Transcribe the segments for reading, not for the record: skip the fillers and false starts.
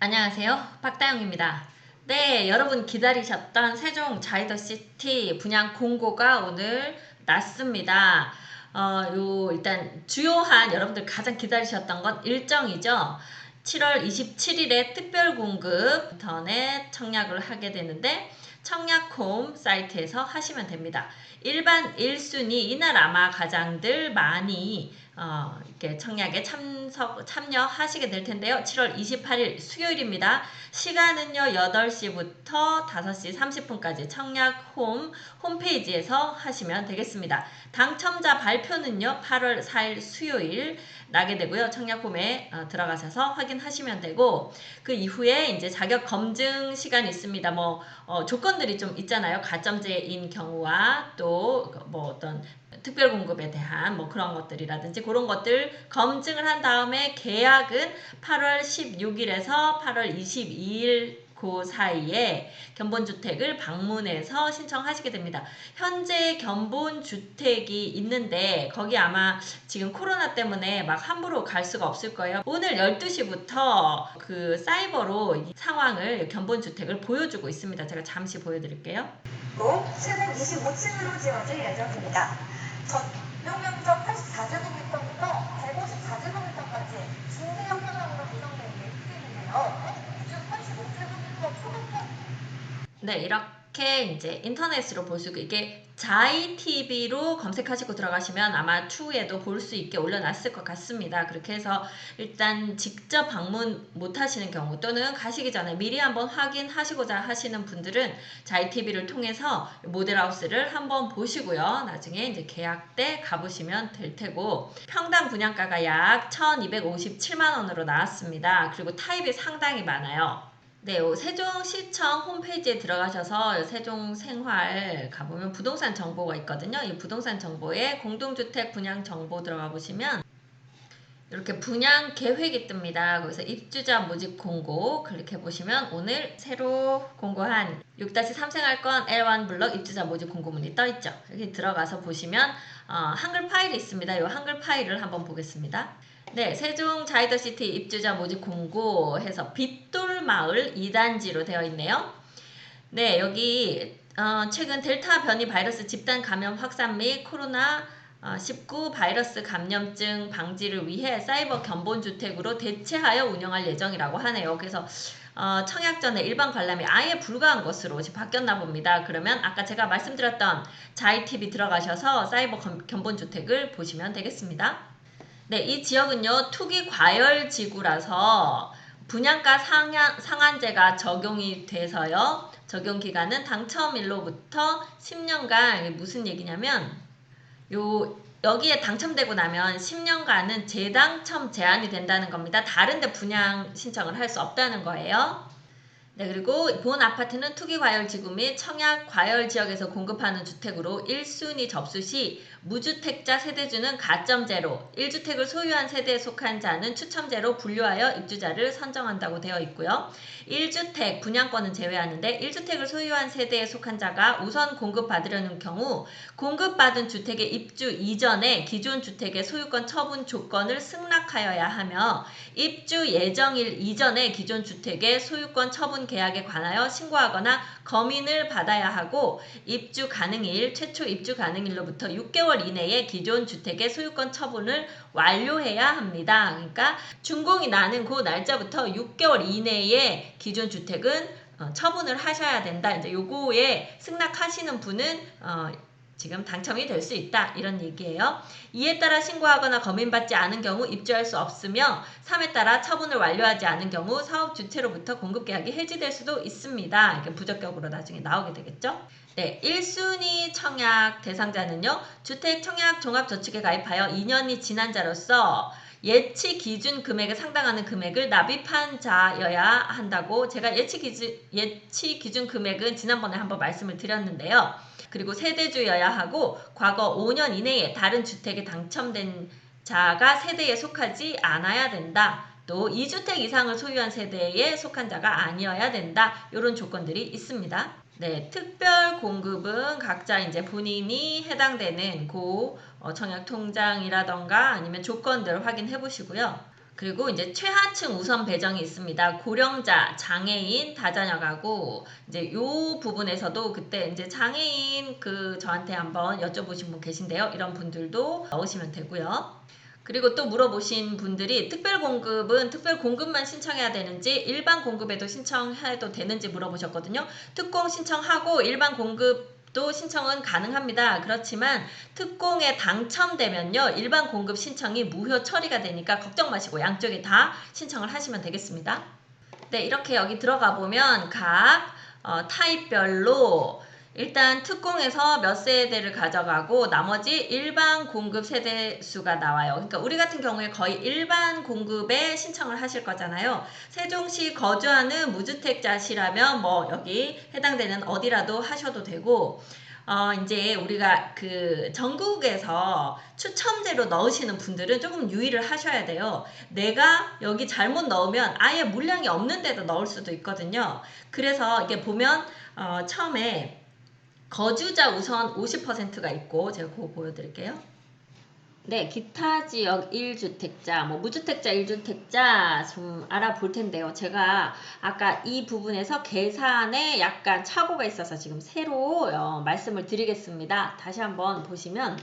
안녕하세요. 박다영입니다. 네, 여러분 기다리셨던 세종 자이더시티 분양 공고가 오늘 났습니다. 일단 주요한 여러분들 가장 기다리셨던 건 일정이죠. 7월 27일에 특별 공급 인터넷 청약을 하게 되는데 청약홈 사이트에서 하시면 됩니다. 일반 1순위 이날 아마 가장들 많이 이렇게 청약에 참여하시게 될 텐데요. 7월 28일 수요일입니다. 시간은요, 8시부터 5시 30분까지 청약 홈페이지에서 하시면 되겠습니다. 당첨자 발표는요, 8월 4일 수요일 나게 되고요. 청약홈에 들어가셔서 확인하시면 되고, 그 이후에 이제 자격 검증 시간이 있습니다. 조건들이 좀 있잖아요. 가점제인 경우와 또 어떤 특별 공급에 대한 그런 것들이라든지 그런 것들 검증을 한 다음에 계약은 8월 16일에서 8월 22일 그 사이에 견본주택을 방문해서 신청하시게 됩니다. 현재 견본주택이 있는데 거기 아마 지금 코로나 때문에 막 함부로 갈 수가 없을 거예요. 오늘 12시부터 그 사이버로 이 상황을 견본주택을 보여주고 있습니다. 제가 잠시 보여드릴게요. 725층으로 지어질 예정입니다. 전용 면적 84제곱미터부터 154제곱미터까지 중대형 현황으로 구성된 예술인데요. 기준 85제곱미터 초록색. 네, 이렇게 이제 인터넷으로 볼 수 있고 이게 자이TV로 검색하시고 들어가시면 아마 추후에도 볼 수 있게 올려놨을 것 같습니다. 그렇게 해서 일단 직접 방문 못 하시는 경우 또는 가시기 전에 미리 한번 확인하시고자 하시는 분들은 자이TV를 통해서 모델하우스를 한번 보시고요. 나중에 이제 계약 때 가보시면 될 테고 평당 분양가가 약 1,257만 원으로 나왔습니다. 그리고 타입이 상당히 많아요. 네, 세종시청 홈페이지에 들어가셔서 세종생활 가보면 부동산 정보가 있거든요. 이 부동산 정보에 공동주택 분양 정보 들어가 보시면 이렇게 분양 계획이 뜹니다. 거기서 입주자 모집 공고 클릭해 보시면 오늘 새로 공고한 6-3생활권 L1 블럭 입주자 모집 공고문이 떠 있죠. 여기 들어가서 보시면 한글 파일이 있습니다. 이 한글 파일을 한번 보겠습니다. 네, 세종 자이더시티 입주자 모집 공고 해서 빗돌마을 2단지로 되어 있네요. 네, 여기 최근 델타 변이 바이러스 집단 감염 확산 및 코로나 19 바이러스 감염증 방지를 위해 사이버 견본주택으로 대체하여 운영할 예정이라고 하네요. 그래서 청약 전에 일반 관람이 아예 불가한 것으로 바뀌었나 봅니다. 그러면 아까 제가 말씀드렸던 자이TV 들어가셔서 사이버 견본주택을 보시면 되겠습니다. 네, 이 지역은요, 투기 과열 지구라서 분양가 상한제가 적용이 돼서요, 적용 기간은 당첨일로부터 10년간, 이게 무슨 얘기냐면, 여기에 당첨되고 나면 10년간은 재당첨 제한이 된다는 겁니다. 다른데 분양 신청을 할 수 없다는 거예요. 네, 그리고 본 아파트는 투기과열지구 및 청약과열지역에서 공급하는 주택으로 1순위 접수 시 무주택자 세대주는 가점제로 1주택을 소유한 세대에 속한 자는 추첨제로 분류하여 입주자를 선정한다고 되어 있고요. 1주택 분양권은 제외하는데 1주택을 소유한 세대에 속한 자가 우선 공급받으려는 경우 공급받은 주택의 입주 이전에 기존 주택의 소유권 처분 조건을 승낙하여야 하며 입주 예정일 이전에 기존 주택의 소유권 처분 계약에 관하여 신고하거나 검인을 받아야 하고 입주 가능일, 최초 입주 가능일로부터 6개월 이내에 기존 주택의 소유권 처분을 완료해야 합니다. 그러니까 준공이 나는 그 날짜부터 6개월 이내에 기존 주택은 처분을 하셔야 된다. 이제 요거에 승낙하시는 분은 지금 당첨이 될 수 있다. 이런 얘기예요. 이에 따라 신고하거나 검인받지 않은 경우 입주할 수 없으며 3에 따라 처분을 완료하지 않은 경우 사업 주체로부터 공급계약이 해지될 수도 있습니다. 이게 부적격으로 나중에 나오게 되겠죠. 네, 1순위 청약 대상자는요. 주택청약종합저축에 가입하여 2년이 지난 자로서 예치 기준 금액에 상당하는 금액을 납입한 자여야 한다고 제가 예치 기준 금액은 지난번에 한번 말씀을 드렸는데요. 그리고 세대주여야 하고 과거 5년 이내에 다른 주택에 당첨된 자가 세대에 속하지 않아야 된다. 또 2주택 이상을 소유한 세대에 속한 자가 아니어야 된다. 이런 조건들이 있습니다. 네, 특별 공급은 각자 이제 본인이 해당되는 청약 통장이라던가 아니면 조건들 확인해 보시고요. 그리고 이제 최하층 우선 배정이 있습니다. 고령자, 장애인, 다자녀가고 이제 요 부분에서도 그때 이제 장애인 저한테 한번 여쭤보신 분 계신데요. 이런 분들도 넣으시면 되고요. 그리고 또 물어보신 분들이 특별공급은 특별공급만 신청해야 되는지 일반 공급에도 신청해도 되는지 물어보셨거든요. 특공 신청하고 일반 공급도 신청은 가능합니다. 그렇지만 특공에 당첨되면요. 일반 공급 신청이 무효 처리가 되니까 걱정 마시고 양쪽에 다 신청을 하시면 되겠습니다. 네, 이렇게 여기 들어가 보면 각 타입별로 일단 특공에서 몇 세대를 가져가고 나머지 일반 공급 세대 수가 나와요. 그러니까 우리 같은 경우에 거의 일반 공급에 신청을 하실 거잖아요. 세종시 거주하는 무주택자시라면 뭐 여기 해당되는 어디라도 하셔도 되고 이제 우리가 전국에서 추첨제로 넣으시는 분들은 조금 유의를 하셔야 돼요. 내가 여기 잘못 넣으면 아예 물량이 없는 데도 넣을 수도 있거든요. 그래서 이게 보면 처음에 거주자 우선 50%가 있고 제가 그거 보여드릴게요. 네, 기타 지역 1주택자, 뭐 무주택자 1주택자 좀 알아볼 텐데요. 제가 아까 이 부분에서 계산에 약간 착오가 있어서 지금 새로 말씀을 드리겠습니다. 다시 한번 보시면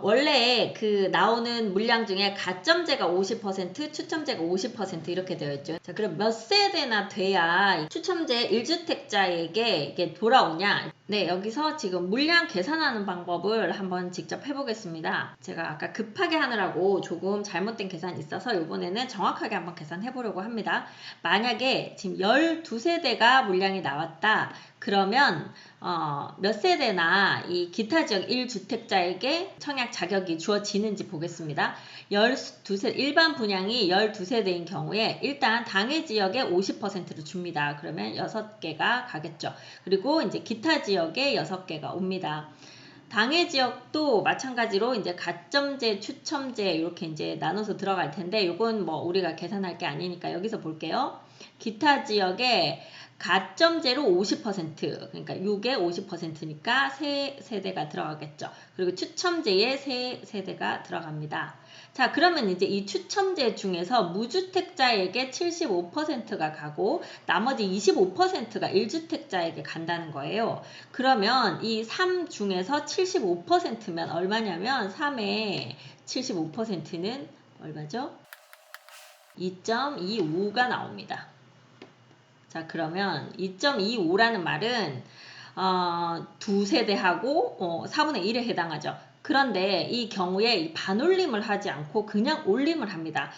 원래 나오는 물량 중에 가점제가 50%, 추첨제가 50% 이렇게 되어 있죠. 자, 그럼 몇 세대나 돼야 추첨제 1주택자에게 이게 돌아오냐? 네, 여기서 지금 물량 계산하는 방법을 한번 직접 해보겠습니다. 제가 아까 급하게 하느라고 조금 잘못된 계산이 있어서 이번에는 정확하게 한번 계산해 보려고 합니다. 만약에 지금 12세대가 물량이 나왔다. 그러면 몇 세대나 이 기타 지역 1주택자에게 청약 자격이 주어지는지 보겠습니다. 12세, 일반 분양이 12세대인 경우에 일단 당해 지역에 50%를 줍니다. 그러면 6개가 가겠죠. 그리고 이제 기타 지역에 6개가 옵니다. 당해 지역도 마찬가지로 이제 가점제, 추첨제 이렇게 이제 나눠서 들어갈 텐데 이건 뭐 우리가 계산할 게 아니니까 여기서 볼게요. 기타 지역에 가점제로 50% 그러니까 6에 50%니까 3세대가 들어가겠죠. 그리고 추첨제에 3세대가 들어갑니다. 자, 그러면 이제 이 추첨제 중에서 무주택자에게 75%가 가고 나머지 25%가 1주택자에게 간다는 거예요. 그러면 이 3 중에서 75%면 얼마냐면 3의 75%는 얼마죠? 2.25가 나옵니다. 자, 그러면 2.25라는 말은 2세대하고 4분의 1에 해당하죠. 그런데 이 경우에 반올림을 하지 않고 그냥 올림을 합니다.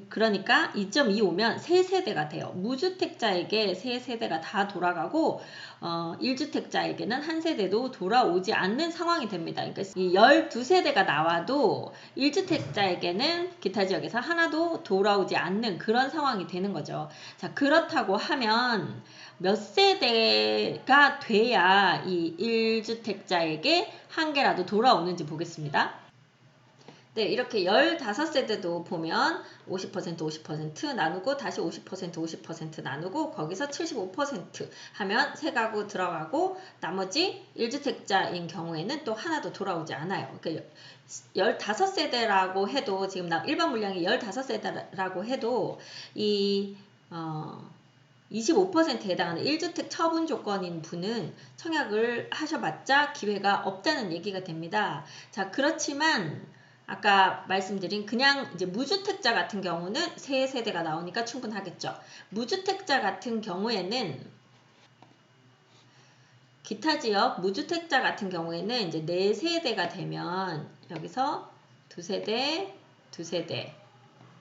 그러니까 2.25면 3세대가 돼요. 무주택자에게 3세대가 다 돌아가고 1주택자에게는 한 세대도 돌아오지 않는 상황이 됩니다. 그러니까 이 12세대가 나와도 1주택자에게는 기타 지역에서 하나도 돌아오지 않는 그런 상황이 되는 거죠. 자, 그렇다고 하면 몇 세대가 돼야 이 1주택자에게 한 개라도 돌아오는지 보겠습니다. 네, 이렇게 15세대도 보면 50% 나누고 다시 50% 나누고 거기서 75% 하면 3가구 들어가고 나머지 1주택자인 경우에는 또 하나도 돌아오지 않아요. 그러니까 15세대라고 해도 지금 일반 물량이 15세대라고 해도 이 25%에 해당하는 1주택 처분 조건인 분은 청약을 하셔봤자 기회가 없다는 얘기가 됩니다. 자, 그렇지만 아까 말씀드린 그냥 이제 무주택자 같은 경우는 3세대가 나오니까 충분하겠죠. 무주택자 같은 경우에는 기타 지역 무주택자 같은 경우에는 이제 4세대가 되면 여기서 2세대, 2세대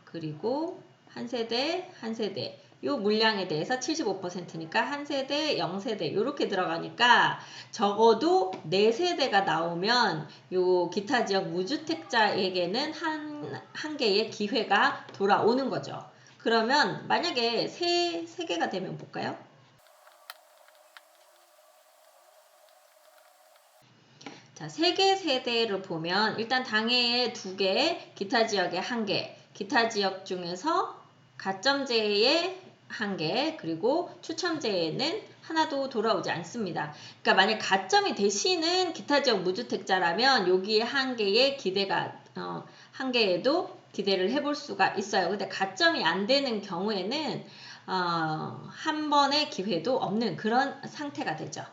그리고 1세대, 1세대 요 물량에 대해서 75%니까 한 세대, 0세대 이렇게 들어가니까 적어도 4세대가 나오면 요 기타 지역 무주택자에게는 한 개의 기회가 돌아오는 거죠. 그러면 만약에 3개가 되면 볼까요? 자, 3개 세대를 보면 일단 당해에 2개, 기타 지역에 1개, 기타 지역 중에서 가점제에 1개, 그리고 추첨제에는 하나도 돌아오지 않습니다. 그러니까 만약 가점이 되시는 기타 지역 무주택자라면 여기에 1개의 기대가 1개에도 기대를 해볼 수가 있어요. 근데 가점이 안 되는 경우에는 한 번의 기회도 없는 그런 상태가 되죠.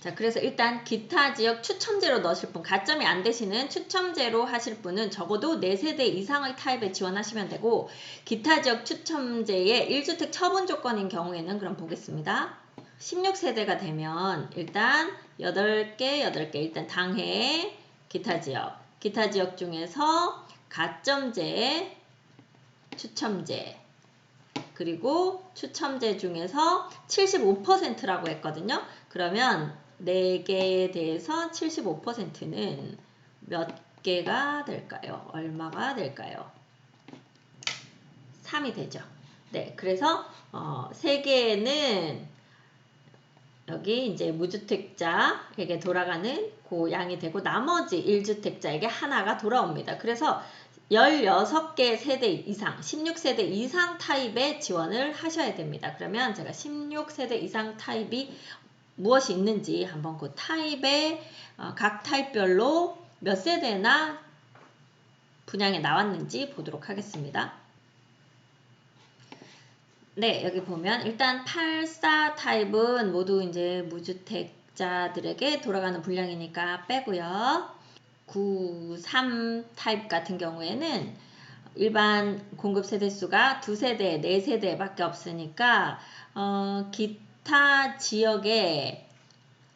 자, 그래서 일단 기타 지역 추첨제로 넣으실 분, 가점이 안 되시는 추첨제로 하실 분은 적어도 4세대 이상의 타입에 지원하시면 되고, 기타 지역 추첨제의 1주택 처분 조건인 경우에는 그럼 보겠습니다. 16세대가 되면 일단 8개 일단 당해 기타 지역 중에서 가점제, 추첨제, 그리고 추첨제 중에서 75%라고 했거든요. 그러면 4개에 대해서 75%는 몇 개가 될까요? 얼마가 될까요? 3이 되죠. 네, 그래서 3개는 여기 이제 무주택자에게 돌아가는 그 양이 되고, 나머지 1주택자에게 하나가 돌아옵니다. 그래서 16개 세대 이상, 16세대 이상 타입의 지원을 하셔야 됩니다. 그러면 제가 16세대 이상 타입이 무엇이 있는지 한번 그 타입의 각 타입별로 몇 세대나 분양에 나왔는지 보도록 하겠습니다. 네, 여기 보면 일단 84 타입은 모두 이제 무주택자들에게 돌아가는 분량이니까 빼고요. 93 타입 같은 경우에는 일반 공급 세대수가 2세대, 4세대밖에 없으니까 기타 지역에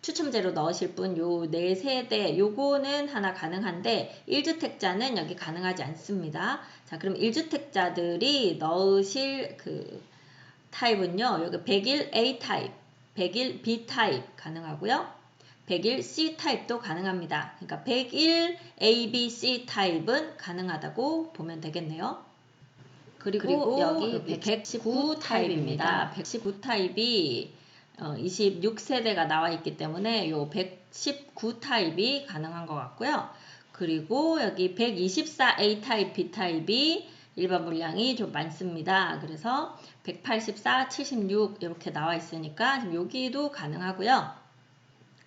추첨제로 넣으실 분 요 4세대 요거는 하나 가능한데 1주택자는 여기 가능하지 않습니다. 자, 그럼 1주택자들이 넣으실 그 타입은요. 여기 101 A 타입, 101 B 타입 가능하고요. 101 C 타입도 가능합니다. 그러니까 101 A, B, C 타입은 가능하다고 보면 되겠네요. 그리고 여기 119 타입입니다. 119 타입이 26세대가 나와 있기 때문에 요 119 타입이 가능한 것 같고요. 그리고 여기 124 A 타입, B 타입이 일반 물량이 좀 많습니다. 그래서 184, 76 이렇게 나와 있으니까 지금 여기도 가능하고요.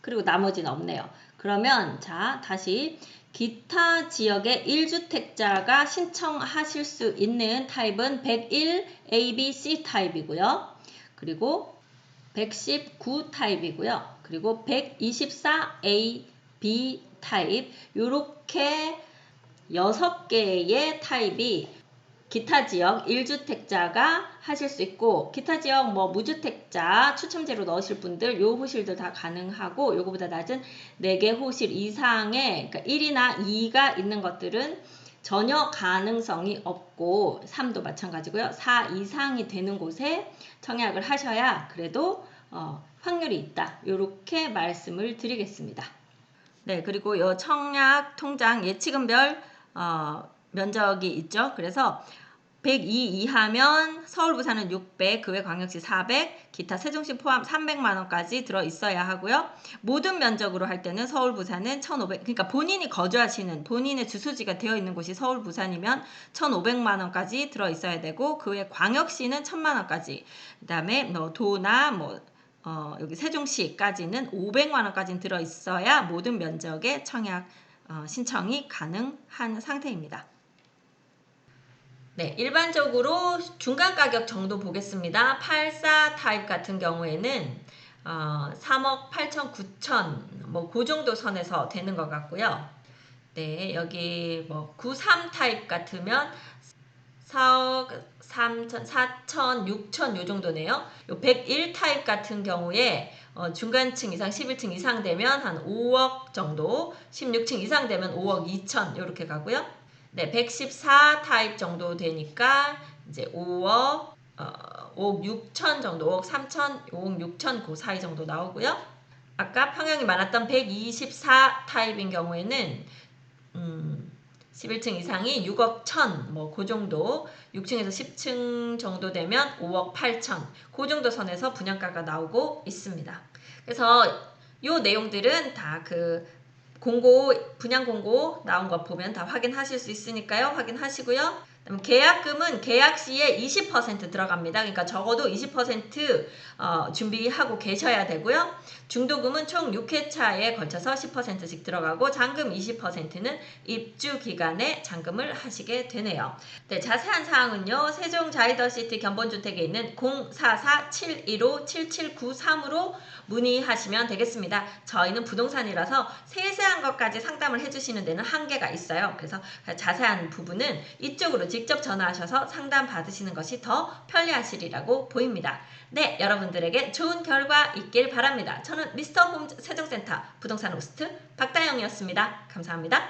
그리고 나머지는 없네요. 그러면 자, 다시 기타 지역의 1주택자가 신청하실 수 있는 타입은 101 A, B, C 타입이고요. 그리고 119 타입이고요. 그리고 124 A, B 타입 요렇게 6개의 타입이 기타 지역 1주택자가 하실 수 있고, 기타 지역 뭐 무주택자 추첨제로 넣으실 분들 요 호실들 다 가능하고, 요거보다 낮은 4개 호실 이상의 그러니까 1이나 2가 있는 것들은 전혀 가능성이 없고, 3도 마찬가지고요. 4 이상이 되는 곳에 청약을 하셔야 그래도 확률이 있다. 요렇게 말씀을 드리겠습니다. 네, 그리고 요 청약 통장 예치금별 면적이 있죠. 그래서 102 이하면 서울 부산은 600, 그 외 광역시 400, 기타 세종시 포함 300만 원까지 들어 있어야 하고요. 모든 면적으로 할 때는 서울 부산은 1,500, 그러니까 본인이 거주하시는 본인의 주소지가 되어 있는 곳이 서울 부산이면 1,500만 원까지 들어 있어야 되고, 그 외 광역시는 1,000만 원까지, 그다음에 뭐 도나 뭐 여기 세종시까지는 500만 원까지 들어 있어야 모든 면적의 청약 신청이 가능한 상태입니다. 네, 일반적으로 중간 가격 정도 보겠습니다. 84 타입 같은 경우에는 3억 8천, 9천 뭐 그 정도 선에서 되는 것 같고요. 네, 여기 뭐 93 타입 같으면 4억 3천, 4천, 6천 요 정도네요. 요 101 타입 같은 경우에 중간층 이상 11층 이상 되면 한 5억 정도, 16층 이상 되면 5억 2천 이렇게 가고요. 네, 114 타입 정도 되니까 이제 5억 6천 정도, 5억 3천, 5억 6천 그 사이 정도 나오고요. 아까 평형이 많았던 124 타입인 경우에는 11층 이상이 6억 1천 뭐 그 정도, 6층에서 10층 정도 되면 5억 8천 그 정도 선에서 분양가가 나오고 있습니다. 그래서 요 내용들은 다 분양 공고 나온 거 보면 다 확인하실 수 있으니까요. 확인하시고요. 그다음 계약금은 계약 시에 20% 들어갑니다. 그러니까 적어도 20% 준비하고 계셔야 되고요. 중도금은 총 6회차에 걸쳐서 10%씩 들어가고 잔금 20%는 입주 기간에 잔금을 하시게 되네요. 네, 자세한 사항은요. 세종 자이더시티 견본주택에 있는 044-715-7793으로 문의하시면 되겠습니다. 저희는 부동산이라서 세세한 것까지 상담을 해주시는 데는 한계가 있어요. 그래서 자세한 부분은 이쪽으로 직접 전화하셔서 상담 받으시는 것이 더 편리하시리라고 보입니다. 네, 여러분들에게 좋은 결과 있길 바랍니다. 저는 미스터 홈즈 세종센터 부동산 호스트 박다영이었습니다. 감사합니다.